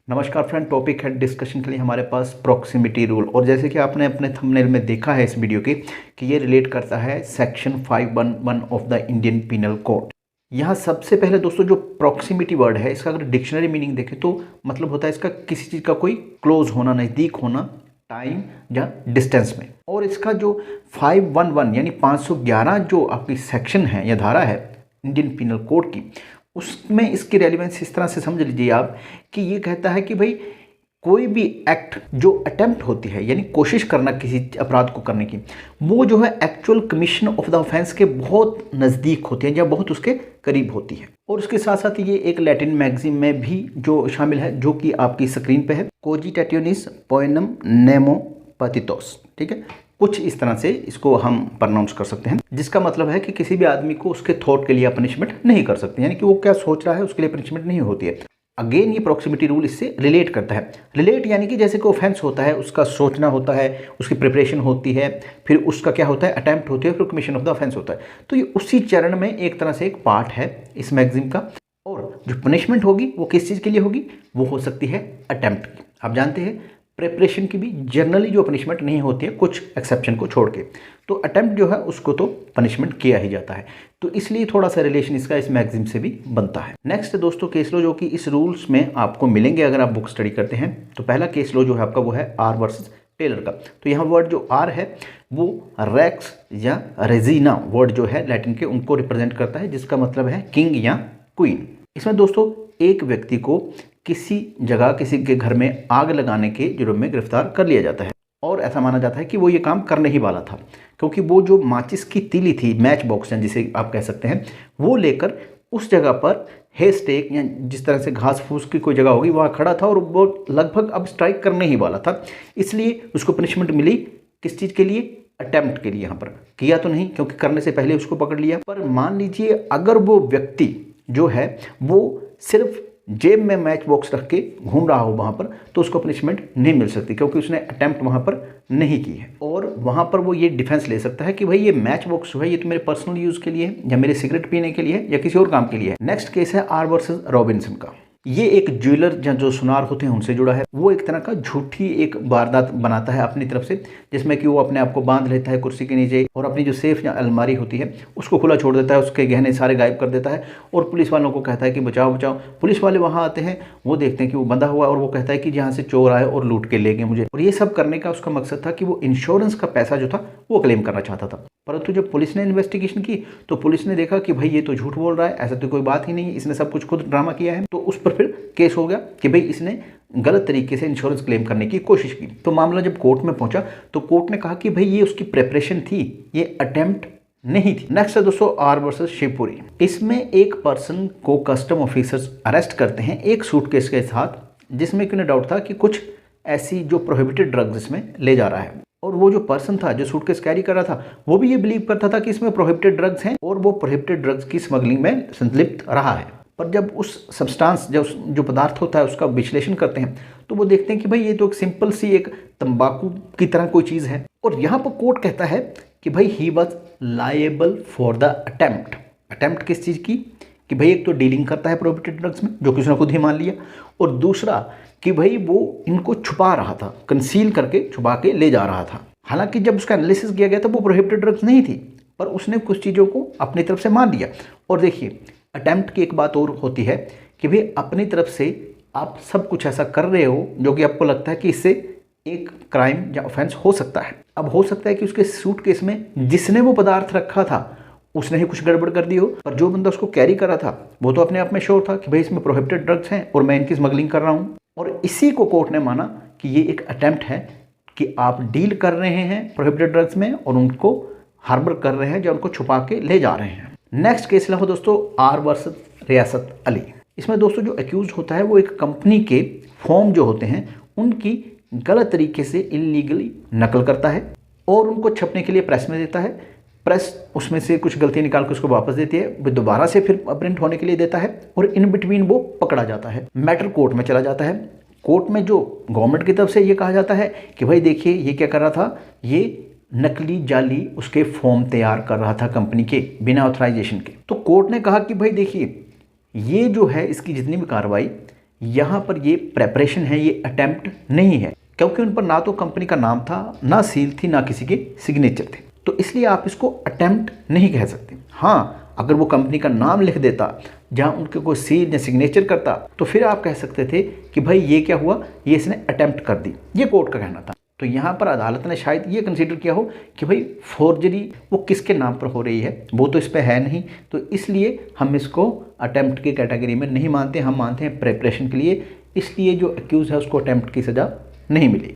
नमस्कार friend, topic है discussion के लिए हमारे पास प्रॉक्सिमिटी रूल। और जैसे कि आपने अपने थंबनेल में देखा है इस वीडियो के कि ये रिलेट करता है section 511 of the Indian penal code. यहाँ सबसे पहले दोस्तों जो प्रॉक्सिमिटी वर्ड है, इसका अगर डिक्शनरी मीनिंग देखें तो मतलब होता है इसका किसी चीज़ का कोई क्लोज होना, नज़दीक होना, टाइम या डिस्टेंस में। और इसका जो 511 यानी 511 जो आपकी सेक्शन है या धारा है इंडियन पिनल कोड की, उसमें इसकी रेलिवेंस इस तरह से समझ लीजिए आप कि ये कहता है कि भाई कोई भी एक्ट जो अटेम्प्ट होती है यानी कोशिश करना किसी अपराध को करने की, वो जो है actual commission of the offence के बहुत नज़दीक होती है या बहुत उसके करीब होती है। और उसके साथ साथ ये एक लैटिन मैगजीन में भी जो शामिल है, जो कि आपकी स्क्रीन पे है, कोजिटेटियोनिस पोएनम नेमो पतितोस। ठीक है, कुछ इस तरह से इसको हम प्रोनाउंस कर सकते हैं, जिसका मतलब है कि किसी भी आदमी को उसके थॉट के लिए पनिशमेंट नहीं कर सकते, यानी कि वो क्या सोच रहा है उसके लिए पनिशमेंट नहीं होती है। अगेन ये प्रॉक्सिमिटी रूल इससे रिलेट करता है। रिलेट यानी कि जैसे कोई ऑफेंस होता है, उसका सोचना होता है, उसकी प्रिपरेशन होती है, फिर उसका क्या होता है, अटेम्प्ट होती है, फिर कमीशन ऑफ द ऑफेंस होता है। तो ये उसी चरण में एक तरह से एक पार्ट है इस मैगजीन का। और जो पनिशमेंट होगी वो किस चीज़ के लिए होगी, वो हो सकती है अटेम्प्ट की। आप जानते हैं प्रिपरेशन की भी जनरली जो पनिशमेंट नहीं होती है, कुछ एक्सेप्शन को छोड़ के, तो अटेम्प्ट जो है उसको तो पनिशमेंट किया ही जाता है। तो इसलिए थोड़ा सा रिलेशन इसका इस मैगजीन से भी बनता है। नेक्स्ट दोस्तों केस लॉ जो कि इस रूल्स में आपको मिलेंगे अगर आप बुक स्टडी करते हैं। तो पहला केस लॉ जो है आपका वो है आर वर्सेस टेलर का। तो यहाँ वर्ड जो आर है वो रेक्स या रेजिना वर्ड जो है लैटिन के, उनको रिप्रेजेंट करता है, जिसका मतलब है किंग या क्वीन। इसमें दोस्तों एक व्यक्ति को किसी जगह किसी के घर में आग लगाने के जुर्म में गिरफ्तार कर लिया जाता है और ऐसा माना जाता है कि वो ये काम करने ही वाला था, क्योंकि वो जो माचिस की तीली थी, मैच बॉक्स जिसे आप कह सकते हैं, वो लेकर उस जगह पर हे स्टेक या जिस तरह से घास फूस की कोई जगह होगी वहाँ खड़ा था और वो लगभग अब स्ट्राइक करने ही वाला था। इसलिए उसको पनिशमेंट मिली किस चीज़ के लिए, अटेम्प्ट के लिए। यहाँ पर किया तो नहीं क्योंकि करने से पहले उसको पकड़ लिया, पर मान लीजिए अगर वो व्यक्ति जो है वो सिर्फ जेब में मैच बॉक्स रख के घूम रहा हो वहाँ पर, तो उसको पनिशमेंट नहीं मिल सकती क्योंकि उसने अटेम्प्ट वहाँ पर नहीं की है। और वहाँ पर वो ये डिफेंस ले सकता है कि भाई ये मैच बॉक्स जो है ये तो मेरे पर्सनल यूज़ के लिए है या मेरे सिगरेट पीने के लिए है या किसी और काम के लिए है। नेक्स्ट केस है आर वर्सेस रॉबिन्सन का। ये एक ज्वेलर या जो सुनार होते हैं उनसे जुड़ा है। वो एक तरह का झूठी एक वारदात बनाता है अपनी तरफ से, जिसमें कि वो अपने आप को बांध लेता है कुर्सी के नीचे और अपनी जो सेफ या अलमारी होती है उसको खुला छोड़ देता है, उसके गहने सारे गायब कर देता है और पुलिस वालों को कहता है कि बचाओ बचाओ। पुलिस वाले वहाँ आते हैं, वो देखते हैं कि वो बंधा हुआ और वो कहता है कि जहाँ से चोर आए और लूट के ले गए मुझे। और ये सब करने का उसका मकसद था कि वो इंश्योरेंस का पैसा जो था वो क्लेम करना चाहता था। परंतु जब पुलिस ने इन्वेस्टिगेशन की तो पुलिस ने देखा कि भाई ये तो झूठ बोल रहा है, ऐसा तो कोई बात ही नहीं है, इसने सब कुछ खुद ड्रामा किया है। तो उस पर फिर केस हो गया कि भाई इसने गलत तरीके से इंश्योरेंस क्लेम करने की कोशिश की। तो मामला जब कोर्ट में पहुंचा तो कोर्ट ने कहा कि भाई ये उसकी प्रिपरेशन थी, ये अटेम्प्ट नहीं थी। नेक्स्ट है दोस्तों आर वर्सेस शिवपुरी। इसमें एक पर्सन को कस्टम ऑफिसर्स अरेस्ट करते हैं एक सूटकेस के साथ, जिसमें उन्हें डाउट था कि कुछ ऐसी जो प्रोहिबिटेड ड्रग्स इसमें ले जा रहा है। और वो जो पर्सन था जो सूटकेस कैरी कर रहा था वो भी ये बिलीव करता था कि इसमें प्रोहिबिटेड ड्रग्स हैं और वो प्रोहिबिटेड ड्रग्स की स्मगलिंग में संलिप्त रहा है। पर जब उस सब्सटेंस जो पदार्थ होता है उसका विश्लेषण करते हैं तो वो देखते हैं कि भाई ये तो एक सिंपल सी एक तंबाकू की तरह कोई चीज़ है। और यहाँ पर कोर्ट कहता है कि भाई he was liable for the attempt. Attempt किस चीज़ की, कि भाई एक तो डीलिंग करता है प्रोहिबिटेड ड्रग्स में, जो कि उसने खुद ही मान लिया, और दूसरा कि भाई वो इनको छुपा रहा था, कंसील करके छुपा के ले जा रहा था। हालांकि जब उसका एनालिसिस किया गया था वो प्रोहिबिटेड ड्रग्स नहीं थी, पर उसने कुछ चीज़ों को अपनी तरफ से मान लिया। और देखिए अटेम्प्ट की एक बात और होती है कि भाई अपनी तरफ से आप सब कुछ ऐसा कर रहे हो जो कि आपको लगता है कि इससे एक क्राइम या ऑफेंस हो सकता है। अब हो सकता है कि उसके सूटकेस में जिसने वो पदार्थ रखा था उसने ही कुछ गड़बड़ कर दी हो, पर जो बंदा उसको कैरी कर रहा था वो तो अपने आप में श्योर था कि भाई इसमें प्रोहिबिटेड ड्रग्स हैं और मैं इनकी स्मगलिंग कर रहा हूँ। और इसी को कोर्ट ने माना कि ये एक अटेम्प्ट है कि आप डील कर रहे हैं प्रोहिबिटेड ड्रग्स में और उनको हार्बर कर रहे हैं, जो उनको छुपा के ले जा रहे हैं। नेक्स्ट केस हो दोस्तों आर वर्सेस रियासत अली। इसमें दोस्तों जो एक्यूज होता है वो एक कंपनी के फॉर्म जो होते हैं उनकी गलत तरीके से इलीगली नकल करता है और उनको छपने के लिए प्रेस में देता है। प्रेस उसमें से कुछ गलतियां निकाल के उसको वापस देती है, वो दोबारा से फिर प्रिंट होने के लिए देता है और इन बिटवीन वो पकड़ा जाता है। मैटर कोर्ट में चला जाता है। कोर्ट में जो गवर्नमेंट की तरफ से ये कहा जाता है कि भाई देखिए ये क्या कर रहा था, ये नकली जाली उसके फॉर्म तैयार कर रहा था कंपनी के बिना ऑथराइजेशन के। तो कोर्ट ने कहा कि भाई देखिए ये जो है इसकी जितनी भी कार्रवाई यहाँ पर ये प्रेपरेशन है, ये अटेम्प्ट नहीं है, क्योंकि उन पर ना तो कंपनी का नाम था, ना सील थी, ना किसी के सिग्नेचर थे, तो इसलिए आप इसको अटेम्प्ट नहीं कह सकते। हाँ, अगर वो कंपनी का नाम लिख देता जहाँ उनके कोई सील या सिग्नेचर करता तो फिर आप कह सकते थे कि भाई ये क्या हुआ, ये इसने अटेम्प्ट कर दी, ये कोर्ट का कहना था। तो यहाँ पर अदालत ने शायद ये कंसीडर किया हो कि भाई फोर्जरी वो किसके नाम पर हो रही है, वो तो इस पर है नहीं, तो इसलिए हम इसको अटेम्प्ट की कैटेगरी में नहीं मानते, हम मानते हैं प्रेपरेशन के लिए, इसलिए जो एक्यूज़ है उसको अटेम्प्ट की सज़ा नहीं मिली।